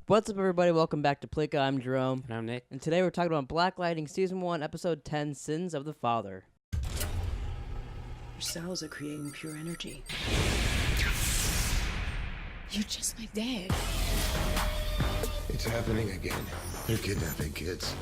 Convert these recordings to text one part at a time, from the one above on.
What's up, everybody? Welcome back to Pleeka. I'm Jerome. And I'm Nick. And today we're talking about Black Lightning Season 1, Episode 10, Sins of the Father. Your cells are creating pure energy. You're just my dad. It's happening again. They're kidnapping kids.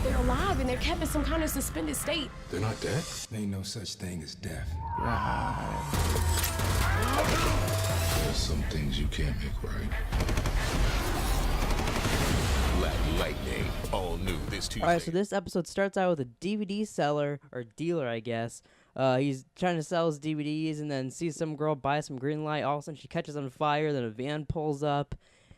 They're alive and they're kept in some kind of suspended state. They're not dead? Ain't no such thing as death. There's some things you can't make right. Black Lightning, all new this Tuesday. Alright, so this episode starts out with a DVD seller, or dealer, I guess. He's trying to sell his DVDs and then sees some girl buy some green light. All of a sudden she catches on fire, then a van pulls up,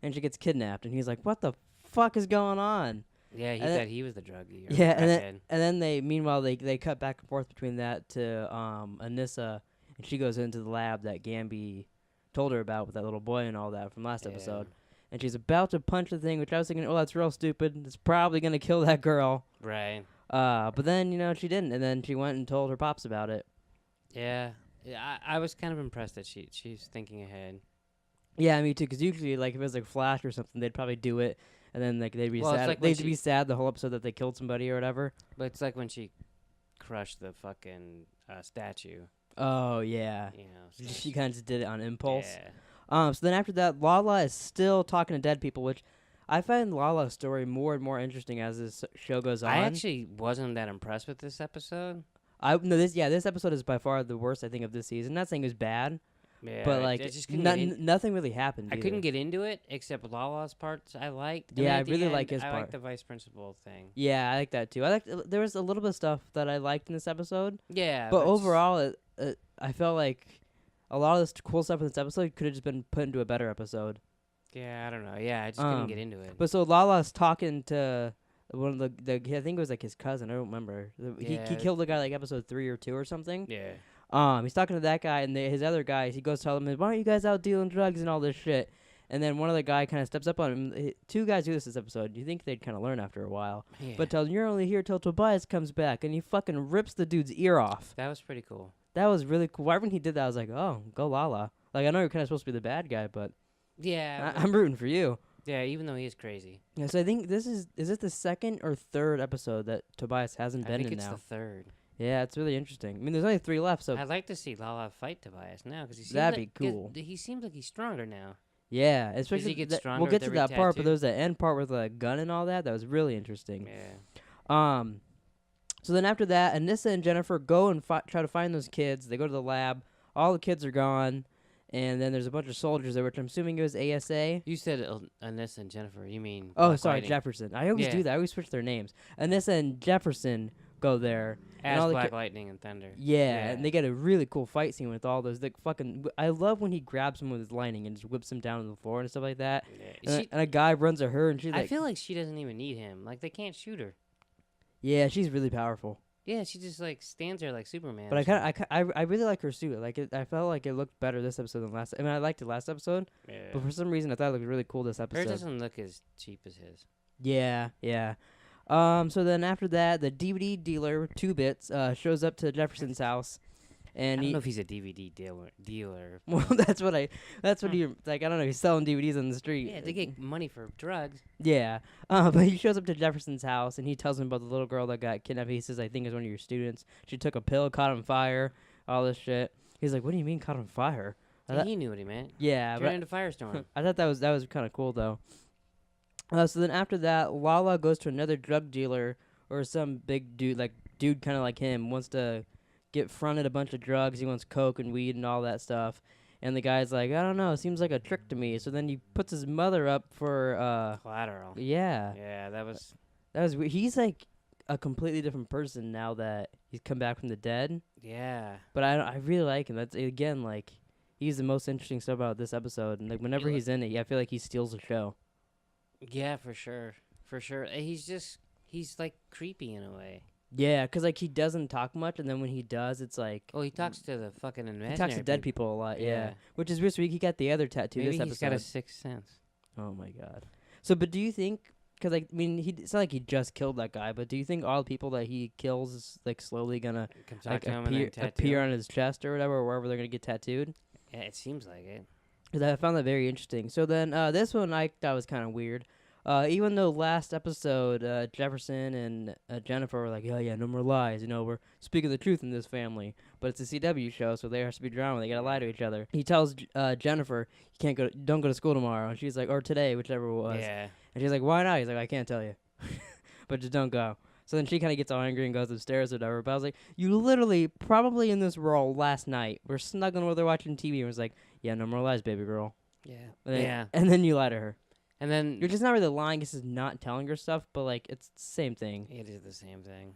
and she gets kidnapped. And he's like, what the fuck is going on? Yeah, he thought he was the drug dealer. Yeah, and then they cut back and forth between that to Anissa, and she goes into the lab that Gamby told her about with that little boy and all that from last episode. And she's about to punch the thing, which I was thinking, oh, that's real stupid. It's probably going to kill that girl. Right. But then, she didn't, and then she went and told her pops about it. Yeah. I was kind of impressed that she's thinking ahead. Yeah, me too, because usually, like, if it was, like, Flash or something, they'd probably do it, and then, like, they'd be sad. Like they'd be sad the whole episode that they killed somebody or whatever. But it's like when she crushed the fucking statue. Oh, yeah. So She kind of just did it on impulse. Yeah. So then after that, Lala is still talking to dead people, which I find Lala's story more and more interesting as this show goes on. I actually wasn't that impressed with this episode. This episode is by far the worst, I think, of this season. Not saying it was bad, Yeah, but like I just nothing really happened. I couldn't get into it except Lala's parts I liked. Yeah, at I really the like end, his I part. like the vice principal thing. Yeah, I like that too. There was a little bit of stuff that I liked in this episode. Yeah, but overall, I felt like a lot of this cool stuff in this episode could have just been put into a better episode. Yeah, I don't know. Yeah, I just couldn't get into it. But so Lala's talking to one of the I think it was like his cousin. I don't remember. He killed the guy like episode 3 or 2 or something. Yeah. He's talking to that guy, and his other guys. He goes tell him, "Why aren't you guys out dealing drugs and all this shit?" And then one of the guy kind of steps up on him. Two guys do this episode. You think they'd kind of learn after a while, Yeah. but tells him, "You're only here till Tobias comes back," and he fucking rips the dude's ear off. That was pretty cool. That was really cool. Right when he did that, I was like, "Oh, go Lala!" Like I know you're kind of supposed to be the bad guy, but Yeah. I'm rooting for you. Yeah, even though he is crazy. Yeah, so I think this is it the second or third episode that Tobias hasn't been in now? I think it's the third. Yeah, it's really interesting. I mean, there's only 3 left, so I'd like to see Lala fight Tobias now because that'd be cool. He seems like he's stronger now. Yeah, especially he gets stronger we'll get with to every that part, but tattoo? there's that end part with the gun and all that. That was really interesting. Yeah. So then after that, Anissa and Jennifer go and try to find those kids. They go to the lab. All the kids are gone, and then there's a bunch of soldiers there, which I'm assuming it was ASA. You said Anissa and Jennifer. You mean? Oh, Black sorry, Lightning. Jefferson. I always do that. I always switch their names. Anissa and Jefferson go there. and As all the Black Lightning and Thunder. Yeah, and they get a really cool fight scene with all those. I love when he grabs him with his lightning and just whips him down to the floor and stuff like that. Yeah. And a guy runs at her, and she's like, I feel like she doesn't even need him. Like they can't shoot her. yeah, she's really powerful. Yeah, she just like stands there like Superman. But I really like her suit. I felt like it looked better this episode than last. I mean, I liked it last episode, but for some reason I thought it looked really cool this episode. Hers doesn't look as cheap as his. Yeah. So then after that, the DVD dealer, 2 Bits, shows up to Jefferson's house, and I don't know if he's a DVD dealer. Well, that's what he like. I don't know. He's selling DVDs on the street. Yeah, they get money for drugs. Yeah. But he shows up to Jefferson's house, and he tells him about the little girl that got kidnapped. He says, I think it's one of your students. She took a pill, caught on fire, all this shit. He's like, what do you mean caught on fire? He knew what he meant. Yeah. Turn into Firestorm. I thought that was kind of cool, though. So then after that, Lala goes to another drug dealer or some big dude kind of like him, wants to get fronted a bunch of drugs. He wants coke and weed and all that stuff. And the guy's like, I don't know, it seems like a trick to me. So then he puts his mother up for collateral. Yeah. Yeah, that was weird. He's like a completely different person now that he's come back from the dead. Yeah. But I really like him. That's again like he's the most interesting stuff about this episode. And like whenever he's in it, I feel like he steals the show. Yeah, for sure. He's like creepy in a way. Yeah, because like he doesn't talk much, and then when he does, it's like Oh, he talks to the fucking imaginary. he talks to dead people a lot. Yeah, which is weird. So he got the other tattoo Maybe this episode. he's got a sixth sense. Oh my god. So, but do you think? Because like I mean, it's not like he just killed that guy, but do you think all the people that he kills is like slowly gonna Come talk like to him and then appear on his chest or whatever, or wherever they're gonna get tattooed? Yeah, it seems like it. 'Cause I found that very interesting. So then this one I thought was kind of weird. Even though last episode Jefferson and Jennifer were like, "Oh yeah, no more lies. You know, we're speaking the truth in this family." But it's a CW show, so there has to be drama. They gotta lie to each other. He tells Jennifer, "You can't don't go to school tomorrow." And she's like, "Or today, whichever it was." Yeah. And she's like, "Why not?" He's like, "I can't tell you, but just don't go." So then she kind of gets all angry and goes upstairs or whatever. But I was like, "You literally probably in this role last night were snuggling while they're watching TV and was like, yeah, no more lies, baby girl." Yeah. And then, Yeah. and then you lie to her. And then You're just not really lying. This is not telling her stuff, but like it's the same thing. it is the same thing.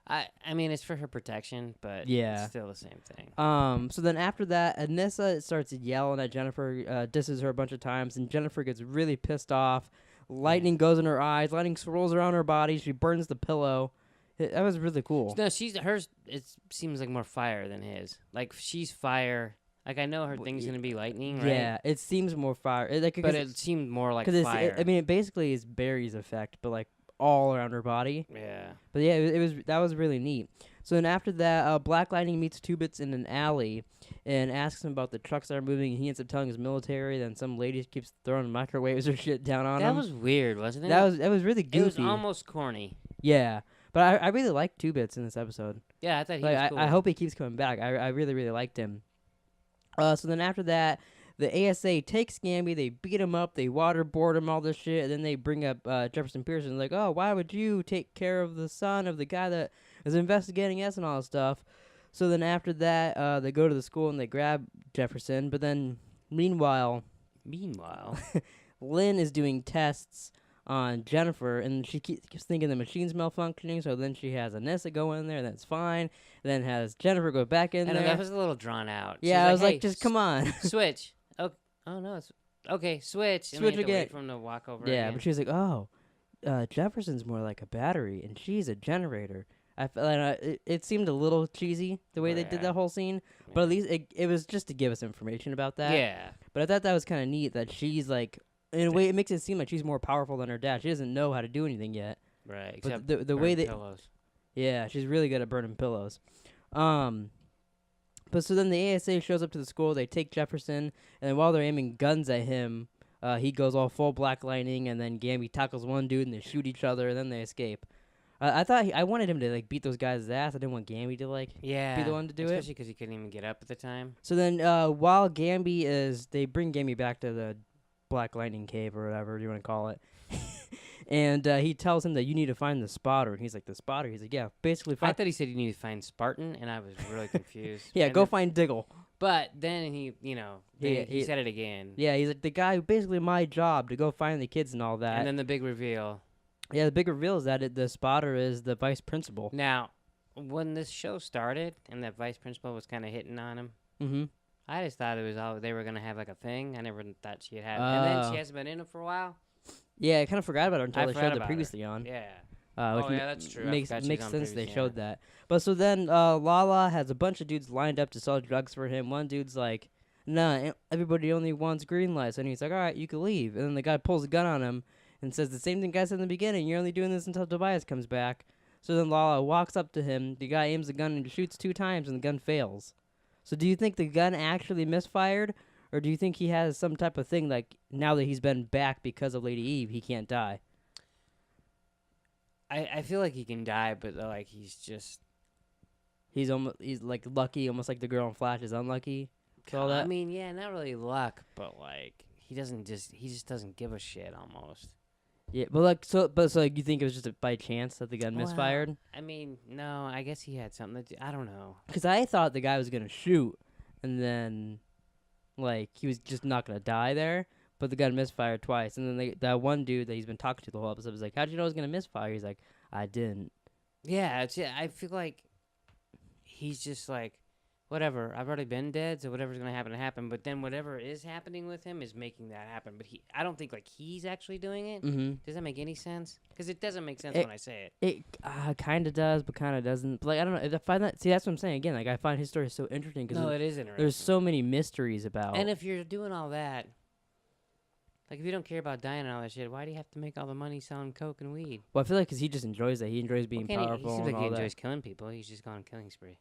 I mean, it's for her protection, but Yeah. it's still the same thing. So then after that, Anissa starts yelling at Jennifer, disses her a bunch of times, and Jennifer gets really pissed off. Lightning goes in her eyes. Lightning swirls around her body. She burns the pillow. That was really cool. No, hers. It seems like more fire than his. Like she's fire. Like I know her thing's gonna be lightning, right? Yeah, it seems more fire. But it seemed more like Because fire. I mean, it basically is Barry's effect, but like all around her body. Yeah. But yeah, it was that was really neat. So then after that, Black Lightning meets Two Bits in an alley and asks him about the trucks that are moving. And he ends up telling his military. Then some lady keeps throwing microwaves or shit down on him. That was weird, wasn't it? That was really goofy. It was almost corny. Yeah, but I really liked Two Bits in this episode. Yeah, I thought he Like was cool. I hope he keeps coming back. I really liked him. So then after that, the ASA takes Gamby, they beat him up, they waterboard him, all this shit, and then they bring up Jefferson Pearson, like, "Oh, why would you take care of the son of the guy that is investigating us and all this stuff?" So then after that, they go to the school and they grab Jefferson, but then meanwhile, Lynn is doing tests on Jennifer, and she keeps thinking the machine's malfunctioning, so then she has Anissa go in there, and that's fine. Then has Jennifer go back in I know, there. that was a little drawn out. Yeah, I was like, "Hey, just come on. switch. Oh no, it's okay. Switch. And Switch we had to again. wait for him to walk over. Yeah, again. but she was like, "Oh, Jefferson's more like a battery, and she's a generator." I felt it seemed a little cheesy the way they did Yeah. that whole scene, but at least it was just to give us information about that. Yeah. But I thought that was kind of neat that she's like, in a way, it makes it seem like she's more powerful than her dad. She doesn't know how to do anything yet. Right. But Except the way burn they, pillows. yeah, she's really good at burning pillows. But so then the ASA shows up to the school. They take Jefferson, and then while they're aiming guns at him, he goes all full Black Lightning, and then Gamby tackles one dude, and they shoot each other, and then they escape. I thought I wanted him to like beat those guys' ass. I didn't want Gamby to like Yeah. be the one to do it. Especially because he couldn't even get up at the time. So then while Gamby they bring Gamby back to the Black Lightning cave or whatever you want to call it. And he tells him that you need to find the spotter. And he's like, the spotter? He's like, yeah, basically I find... thought he said you need to find Spartan, and I was really confused. Yeah, And go then- find Diggle. But then he, he said it again. Yeah, he's like, the guy who basically my job to go find the kids and all that. And then the big reveal. Yeah, the big reveal is that the spotter is the vice principal. Now, when this show started and that vice principal was kind of hitting on him, Mm-hmm. I just thought it was all they were gonna have like a thing. I never thought she had. And then Oh. she hasn't been in it for a while. Yeah, I kind of forgot about her until I they forgot showed it about her. previously on. Yeah. Which Oh, yeah, that's true. I Makes forgot she makes was on sense they previously, showed yeah. that. But so then Lala has a bunch of dudes lined up to sell drugs for him. One dude's like, "Nah, everybody only wants green lights," and he's like, "All right, you can leave." And then the guy pulls a gun on him and says the same thing guy said in the beginning. "You're only doing this until Tobias comes back." So then Lala walks up to him. The guy aims the gun and shoots 2 times, and the gun fails. So do you think the gun actually misfired, or do you think he has some type of thing like now that he's been back because of Lady Eve, he can't die? I feel like he can die, but like he's He's like lucky, almost like the girl in Flash is unlucky. All I that. mean, yeah, not really luck, but like he just doesn't give a shit almost. Yeah, but so you think it was just by chance that the gun Well, misfired? I mean, no, I guess he had something to do. I don't know. Because I thought the guy was gonna shoot, and then like he was just not gonna die there. But the gun misfired twice, and then that one dude that he's been talking to the whole episode was like, "How'd you know it was gonna misfire?" He's like, "I didn't." Yeah, I feel like he's just like, whatever. I've already been dead, so whatever's gonna happen. But then whatever is happening with him is making that happen. But I don't think like he's actually doing it. Mm-hmm. Does that make any sense? Because it doesn't make sense It- when I say it. It kind of does, but kind of doesn't. But, like I don't know. I find that that's what I'm saying again. Like I find his story so interesting because No, it is interesting. there's so many mysteries about. And if you're doing all that, like if you don't care about dying and all that shit, why do you have to make all the money selling coke and weed? well, I feel like because he just enjoys that. He enjoys being Well, can't powerful he seems and like he all that. enjoys killing people. He's just gone on a killing spree.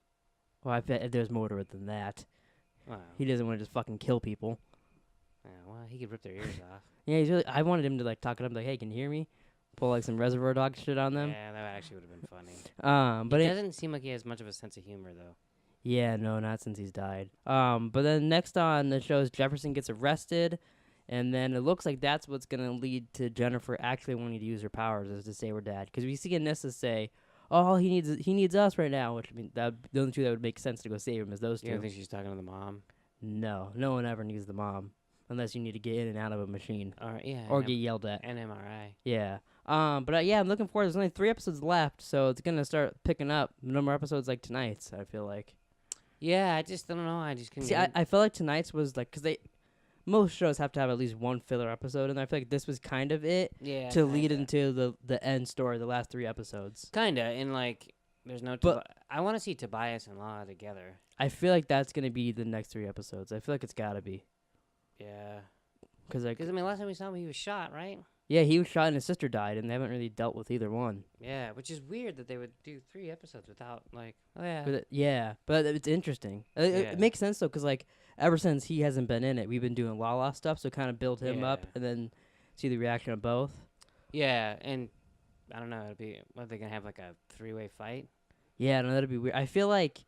Well, I bet there's more to it than that. Wow. He doesn't want to just fucking kill people. he could rip their ears off. Yeah, he's really. I wanted him to like talk it up, like, hey, can you hear me? Pull like some Reservoir Dog shit on them. Yeah, that actually would have been funny. But It it doesn't seem like he has much of a sense of humor, though. yeah, no, not since he's died. But then next on the show is Jefferson gets arrested, and then it looks like that's what's gonna lead to Jennifer actually wanting to use her powers, is to save her dad. Because we see Anissa say, "Oh, he needs us right now," which I mean, the only two that would make sense to go save him is those You two. don't think she's talking to the mom? No one ever needs the mom unless you need to get in and out of a machine Yeah. or get yelled at. an MRI. Yeah. But yeah, I'm looking forward. There's only 3 episodes left, so it's gonna start picking up. No more episodes like tonight's. I feel like. Yeah, I just don't know. I just couldn't. See, I felt like tonight's was like, because most shows have to have at least one filler episode, and I feel like this was kind of it yeah, to lead kinda. into the end story, the last 3 episodes. Kinda, and like, there's no. But- I want to see Tobias and Lala together. I feel like that's gonna be the next 3 episodes. I feel like it's gotta be, Yeah. because like, Because I mean, last time we saw him, he was shot, right? yeah, he was shot and his sister died, and they haven't really dealt with either one. Yeah, which is weird that they would do 3 episodes without like. Oh yeah. But it's interesting. Yeah. It makes sense though, because like ever since he hasn't been in it, we've been doing Lala stuff, so kind of build him up Yeah. and then see the reaction of both. Yeah, and I don't know. It'd be. What, they gonna have like a 3-way fight? Yeah, no, that'd be weird. I feel like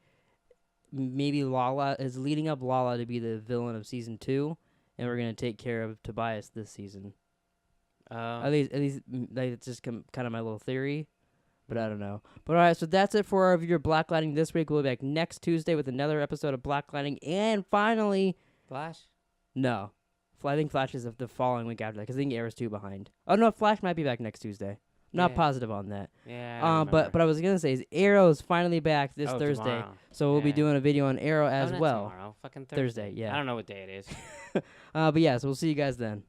maybe Lala is leading up Lala to be the villain of season 2, and we're gonna take care of Tobias this season. At least, like, it's just kind of my little theory, but I don't know. But all right, so that's it for our review of Black Lightning this week. We'll be back next Tuesday with another episode of Black Lightning, and finally, Flash. no, I think Flash is the following week after that, because I think Arrow's 2 behind. Oh no, Flash might be back next Tuesday. Not Yeah. positive on that. Yeah. I don't But remember. I was gonna say is Arrow is finally back this Oh, Thursday, tomorrow. so we'll be Yeah. doing a video on Arrow Oh, as not well. Tomorrow. Fucking Thursday, yeah. I don't know what day it is. But yeah, so we'll see you guys then.